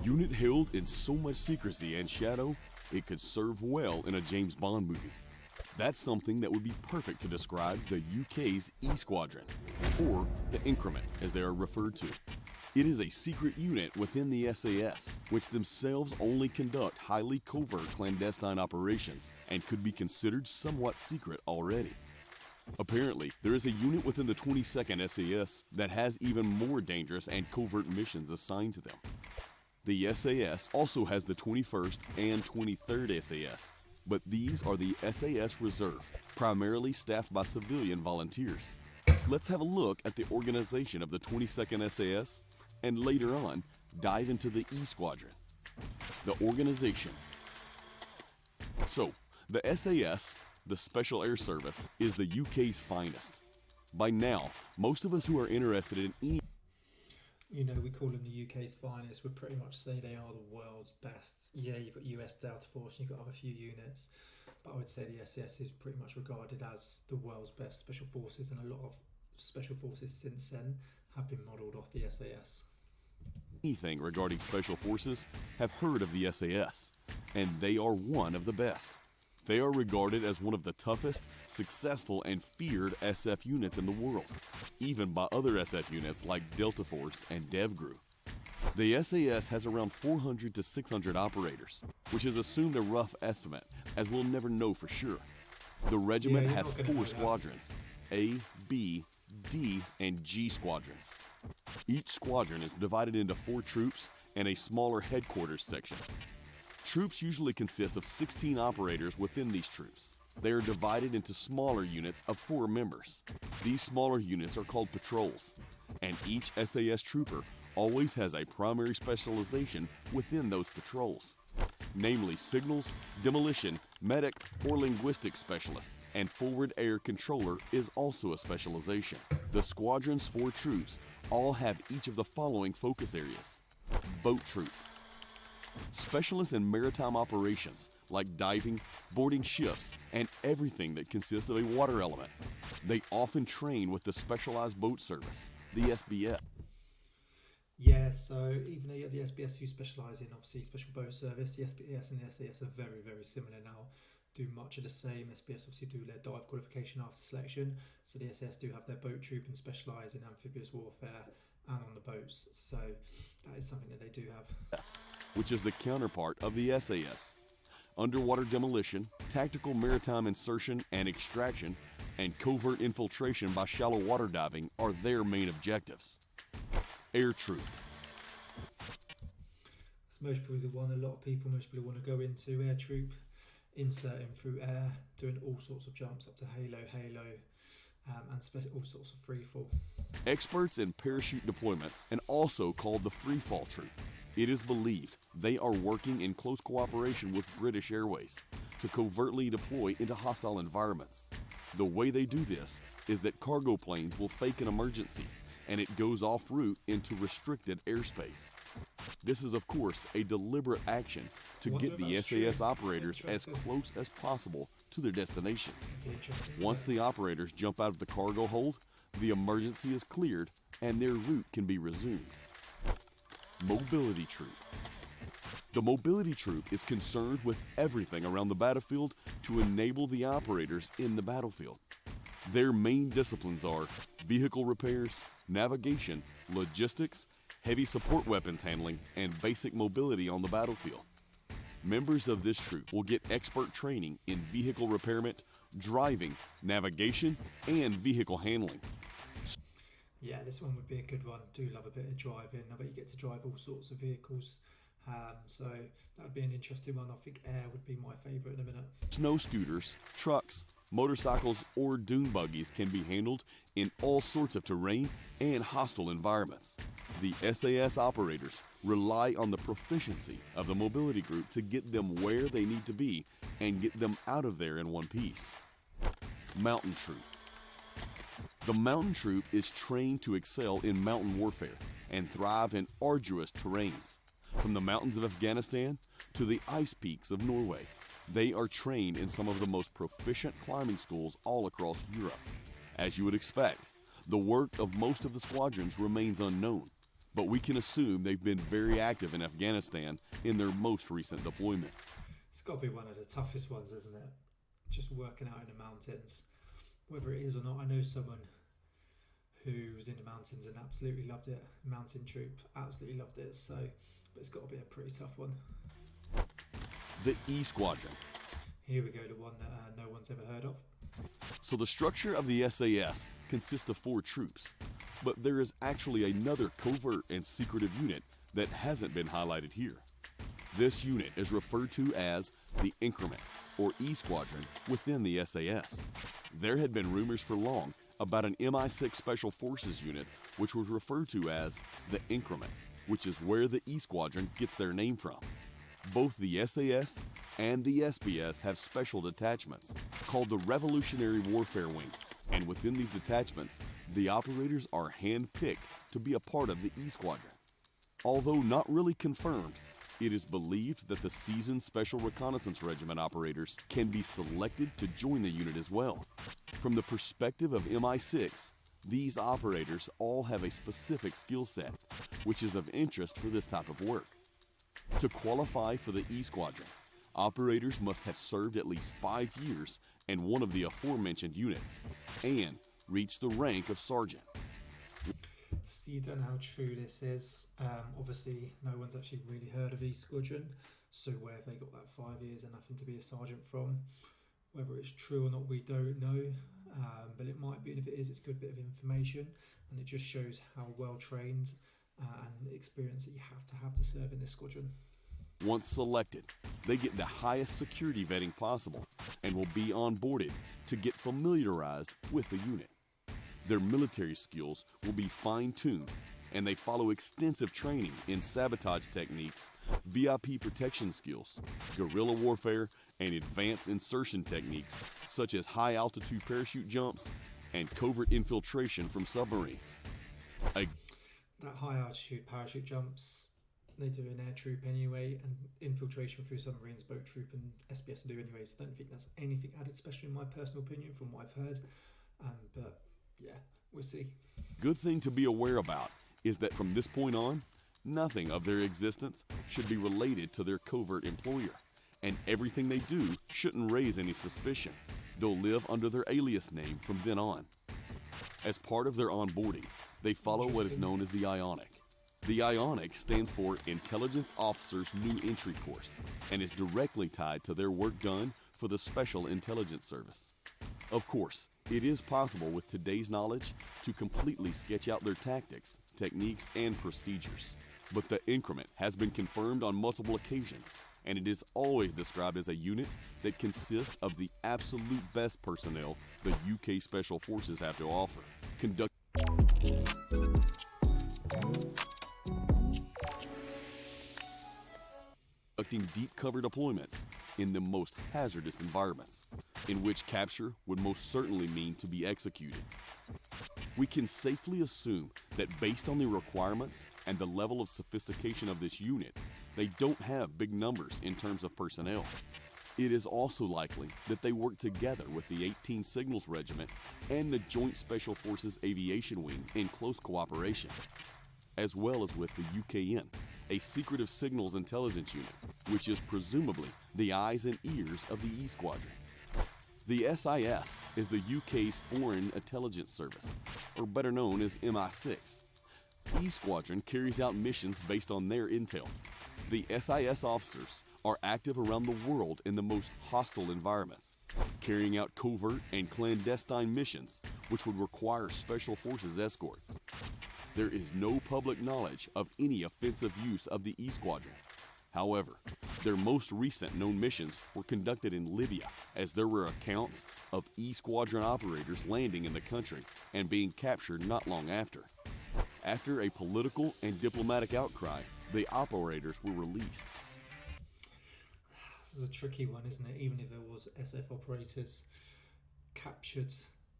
unit held in so much secrecy and shadow, it could serve well in a James Bond movie. That's something that would be perfect to describe the UK's E Squadron, or the Increment as they are referred to. It is a secret unit within the SAS, which themselves only conduct highly covert clandestine operations and could be considered somewhat secret already. Apparently, there is a unit within the 22nd SAS that has even more dangerous and covert missions assigned to them. The SAS also has the 21st and 23rd SAS, but these are the SAS Reserve, primarily staffed by civilian volunteers. Let's have a look at the organization of the 22nd SAS and later on dive into the E Squadron. The organization. So, the SAS, the Special Air Service, is the UK's finest. By now, most of us who are interested in any we call them the UK's finest, would pretty much say they are the world's best. Yeah, you've got US Delta Force and you've got other few units, but I would say the SAS is pretty much regarded as the world's best special forces, and a lot of special forces since then have been modelled off the SAS. Anything regarding special forces have heard of the SAS, and they are one of the best. They are regarded as one of the toughest, successful, and feared SF units in the world, even by other SF units like Delta Force and DevGru. The SAS has around 400 to 600 operators, which is assumed a rough estimate, as we'll never know for sure. The regiment has 4 squadrons, A, B, D, and G squadrons. Each squadron is divided into 4 troops and a smaller headquarters section. Troops usually consist of 16 operators within these troops. They are divided into smaller units of 4 members. These smaller units are called patrols, and each SAS trooper always has a primary specialization within those patrols, namely signals, demolition, medic, or linguistics specialist, and forward air controller is also a specialization. The squadron's 4 troops all have each of the following focus areas. Boat troop. Specialists in maritime operations like diving, boarding ships, and everything that consists of a water element. They often train with the Specialized Boat Service, the SBS. Yeah, so even though you have the SBS who specialise in obviously Special Boat Service, the SBS and the SAS are very, very similar now. Do much of the same. SBS obviously do their dive qualification after selection, so the SAS do have their boat troop and specialise in amphibious warfare and on the boats, so that is something that they do have. Yes, which is the counterpart of the SAS. Underwater demolition, tactical maritime insertion and extraction, and covert infiltration by shallow water diving are their main objectives. Air troop. It's most probably the one a lot of people want to go into, air troop, inserting through air, doing all sorts of jumps up to halo, and all sorts of free fall. Experts in parachute deployments, and also called the free fall troop. It is believed they are working in close cooperation with British Airways to covertly deploy into hostile environments. The way they do this is that cargo planes will fake an emergency and it goes off route into restricted airspace. This is of course a deliberate action to get the SAS operators as close as possible to their destinations. Once the operators jump out of the cargo hold, the emergency is cleared and their route can be resumed. Mobility troop. The mobility troop is concerned with everything around the battlefield to enable the operators in the battlefield. Their main disciplines are vehicle repairs, navigation, logistics, heavy support weapons handling, and basic mobility on the battlefield. Members of this troop will get expert training in vehicle repairment, driving, navigation, and vehicle handling. Yeah, this one would be a good one. Do love a bit of driving. I bet you get to drive all sorts of vehicles. So that would be an interesting one. I think air would be my favourite in a minute. Snow scooters, trucks, motorcycles, or dune buggies can be handled in all sorts of terrain and hostile environments. The SAS operators rely on the proficiency of the mobility group to get them where they need to be and get them out of there in one piece. Mountain troop. The mountain troop is trained to excel in mountain warfare and thrive in arduous terrains. From the mountains of Afghanistan to the ice peaks of Norway, they are trained in some of the most proficient climbing schools all across Europe. As you would expect, the work of most of the squadrons remains unknown, but we can assume they've been very active in Afghanistan in their most recent deployments. It's got to be one of the toughest ones, isn't it? Just working out in the mountains. Whether it is or not, I know someone who was in the mountains and absolutely loved it. Mountain troop, absolutely loved it. So, but it's got to be a pretty tough one. The E Squadron. Here we go, the one that no one's ever heard of. So the structure of the SAS consists of 4 troops, but there is actually another covert and secretive unit that hasn't been highlighted here. This unit is referred to as the Increment, or E Squadron, within the SAS. There had been rumors for long about an MI6 Special Forces unit which was referred to as the Increment, which is where the E Squadron gets their name from. Both the SAS and the SBS have special detachments called the Revolutionary Warfare Wing, and within these detachments, the operators are hand-picked to be a part of the E Squadron. Although not really confirmed, it is believed that the seasoned Special Reconnaissance Regiment operators can be selected to join the unit as well. From the perspective of MI6, these operators all have a specific skill set, which is of interest for this type of work. To qualify for the E Squadron, operators must have served at least 5 years in one of the aforementioned units and reach the rank of sergeant. So you don't know how true this is. Obviously, no one's actually really heard of E Squadron. So where have they got that 5 years and nothing to be a sergeant from? Whether it's true or not, we don't know. But it might be, and if it is, it's a good bit of information. And it just shows how well trained and the experience that you have to serve in this squadron. Once selected, they get the highest security vetting possible and will be onboarded to get familiarized with the unit. Their military skills will be fine-tuned, and they follow extensive training in sabotage techniques, VIP protection skills, guerrilla warfare, and advanced insertion techniques such as high-altitude parachute jumps and covert infiltration from submarines. That high-altitude parachute jumps, they do an air troop anyway, and infiltration through submarines, boat troop and SBS do anyway, so I don't think that's anything added, especially in my personal opinion from what I've heard. But yeah, we'll see. Good thing to be aware about is that from this point on, nothing of their existence should be related to their covert employer, and everything they do shouldn't raise any suspicion. They'll live under their alias name from then on. As part of their onboarding, they follow what is known as the Ionic. The Ionic stands for Intelligence Officers New Entry Course and is directly tied to their work done for the Special Intelligence Service. Of course, it is possible with today's knowledge to completely sketch out their tactics, techniques, and procedures. But the Increment has been confirmed on multiple occasions, and it is always described as a unit that consists of the absolute best personnel the UK Special Forces have to offer. Conducting deep cover deployments in the most hazardous environments, in which capture would most certainly mean to be executed. We can safely assume that based on the requirements and the level of sophistication of this unit, they don't have big numbers in terms of personnel. It is also likely that they work together with the 18 Signals Regiment and the Joint Special Forces Aviation Wing in close cooperation, as well as with the UKN, a secretive signals intelligence unit, which is presumably the eyes and ears of the E Squadron. The SIS is the UK's Foreign Intelligence Service, or better known as MI6. E Squadron carries out missions based on their intel. The SIS officers are active around the world in the most hostile environments, carrying out covert and clandestine missions which would require Special Forces escorts. There is no public knowledge of any offensive use of the E Squadron. However, their most recent known missions were conducted in Libya, as there were accounts of E Squadron operators landing in the country and being captured not long after. After a political and diplomatic outcry, the operators were released. This is a tricky one, isn't it? Even if there was SF operators captured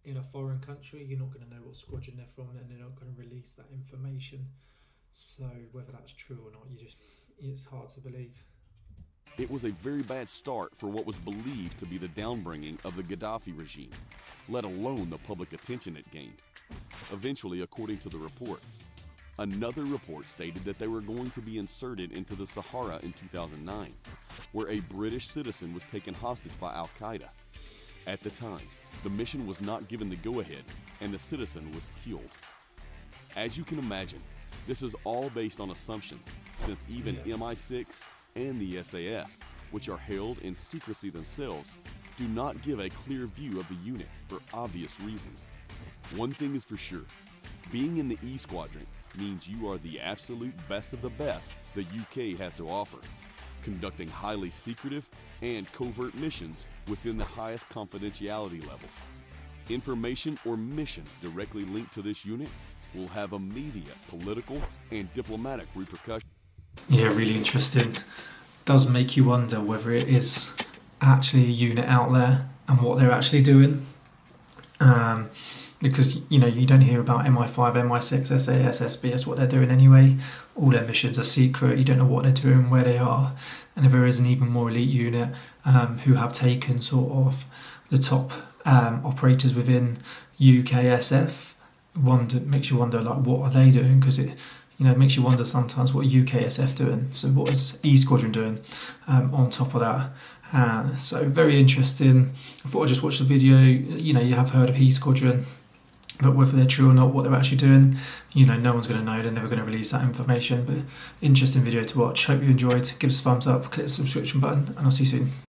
in a foreign country, you're not going to know what squadron they're from, and they're not going to release that information. So whether that's true or not, it's hard to believe. It was a very bad start for what was believed to be the downbringing of the Gaddafi regime, let alone the public attention it gained. Eventually, according to the reports, Another report stated that they were going to be inserted into the Sahara in 2009, where a British citizen was taken hostage by Al-Qaeda. At the time, the mission was not given the go-ahead, and the citizen was killed. As you can imagine, this is all based on assumptions, since even MI6 and the SAS, which are held in secrecy themselves, do not give a clear view of the unit for obvious reasons. One thing is for sure, being in the E Squadron means you are the absolute best of the best the UK has to offer, conducting highly secretive and covert missions within the highest confidentiality levels. Information or missions directly linked to this unit will have immediate political and diplomatic repercussions. Yeah, really interesting. Does make you wonder whether it is actually a unit out there and what they're actually doing. Because, you know, you don't hear about MI5, MI6, SAS, SBS, what they're doing anyway. All their missions are secret. You don't know what they're doing, where they are. And if there is an even more elite unit who have taken sort of the top operators within UKSF, makes you wonder, like, what are they doing? Because it, you know, makes you wonder sometimes what UKSF doing. So what is E Squadron doing on top of that? So very interesting. I thought I'd just watch the video. You know, you have heard of E Squadron, but whether they're true or not, what they're actually doing, you know, no one's going to know. They're never going to release that information. But interesting video to watch. Hope you enjoyed. Give us a thumbs up, click the subscription button, and I'll see you soon.